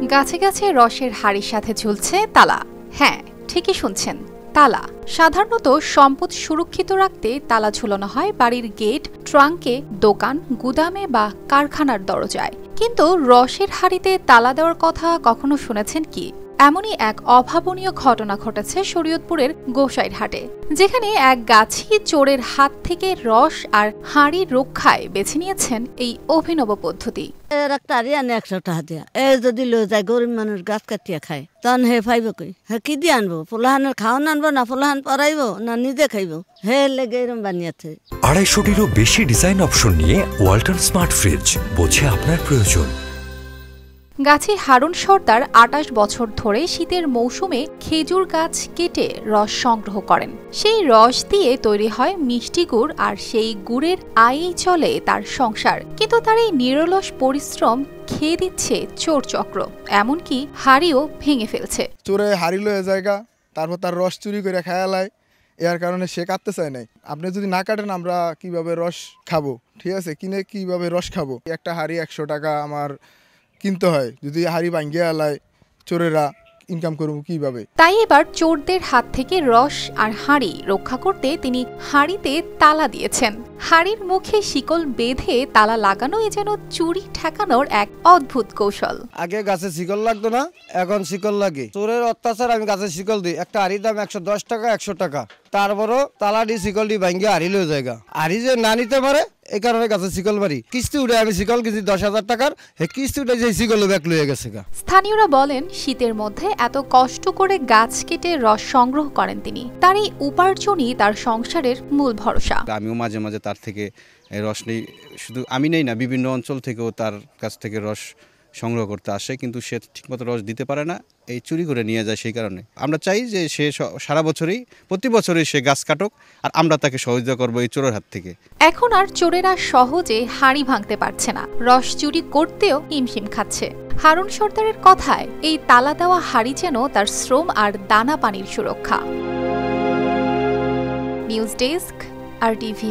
গাছে গাছে রসের হাড়ির সাথে ঝুলছে তালা। হ্যাঁ, ঠিকই শুনছেন, তালা। সাধারণত সম্পদ সুরক্ষিত রাখতে তালা ঝুলানো হয় বাড়ির গেট, ট্রাঙ্কে, দোকান, গুদামে বা কারখানার দরজায়। কিন্তু রসের হাড়িতে তালা দেওয়ার কথা কখনো শুনেছেন কি? এমনই এক অভাবনীয় ঘটনা ঘটেছে শরীয়তপুরের গোসাইরহাটে, যেখানে এক গাছি চোরের হাত থেকে রস আর হাড়ি রক্ষায় বেছে নিয়েছেন এই অভিনব পদ্ধতি। যদি লয়ে যায় গরিব মানুষ গাছ কাটিয়া খায়, তখন হে ফাইব কই, হে কি দিয়ে আনবো? পোলাহানের খাওয়ান আনবো না পোলাহান পরাইব না নিজে খাইব? হে লেগে এরম বানিয়েছে। 250-টিরও বেশি ডিজাইন অপশন নিয়ে ওয়ালটন স্মার্ট ফ্রিজ, বোঝে আপনার প্রয়োজন। গাছি হারুন সর্দার 28 বছর ধরে শীতের মৌসুমে খেজুর গাছ কেটে রস সংগ্রহ করেন। সেই রস দিয়ে তৈরি হয় মিষ্টি গুড়, আর সেই গুড়ের আয়েই চলে তার সংসার। কিন্তু তার এই নিরলস পরিশ্রম খেয়ে দিচ্ছে চোর চক্র, এমনকি হাড়িও ভেঙে ফেলছে। চোরে হাড়ি লয়ে জায়গা, তারপর তার রস চুরি করে খায়ালায়, এর কারণে সে কাটতে চায় নাই। আপনি যদি না কাটেন আমরা কিভাবে রস খাবো? ঠিক আছে, কিনে কিভাবে রস খাবো? একটা হাড়ি 100 টাকা আমার কিনতে হয়, যদি হাড়ি ভাঙ্গিয়ে আলায় চোরেরা ইনকাম করবো কিভাবে? তাই এবার চোরদের হাত থেকে রস আর হাড়ি রক্ষা করতে তিনি হাড়িতে তালা দিয়েছেন। হাড়ির মুখে শিকল বেঁধে তালা লাগানোই যেন চুরি ঠেকানোর এক অদ্ভুত কৌশল। আগে গাছে শিকল লাগতো না, এখন শিকল লাগে। চোরের অত্যাচার আমি গাছে শিকল দিই। একটা হাড়ির দাম 110 টাকা, 100 টাকা। তারপরও তালা দি শিকল দি ভাঙ্গিয়ে হাড়ি লয়ে জায়গা। হাড়ি যে না নিতে পারে এই কারণে গাছে শিকল মারি। কিস্তি উঠে আমি শিকল কিনছি 10,000 টাকার, কিস্তি উঠে যে শিকল ব্যাগ লয়ে গেছে। স্থানীয়রা বলেন, শীতের মধ্যে এত কষ্ট করে গাছ কেটে রস সংগ্রহ করেন তিনি। তার এই উপার্জনই তার সংসারের মূল ভরসা। আমিও মাঝে মাঝে তার থেকে রস নেই, শুধু আমি নেই না, বিভিন্ন অঞ্চল থেকেও তার কাছ থেকে রস সংগ্রহ করতে আসে, কিন্তু সে ঠিকমতো রস দিতে পারে না, এই চুরি করে নিয়ে যায়। সেই কারণে আমরা চাই যে সে সারা বছরই, প্রতি বছরই সে গাছ কাটুক, আর আমরা তাকে সহযোগিতা করবো এই চোরের হাত থেকে। এখন আর চোরেরা সহজে হাড়ি ভাঙতে পারছে না, রস চুরি করতেও হিমশিম খাচ্ছে। হারুন সর্দারের কথায় এই তালা দেওয়া হাড়ি যেন তার শ্রম আর দানা পানির সুরক্ষা। News desk, RTV।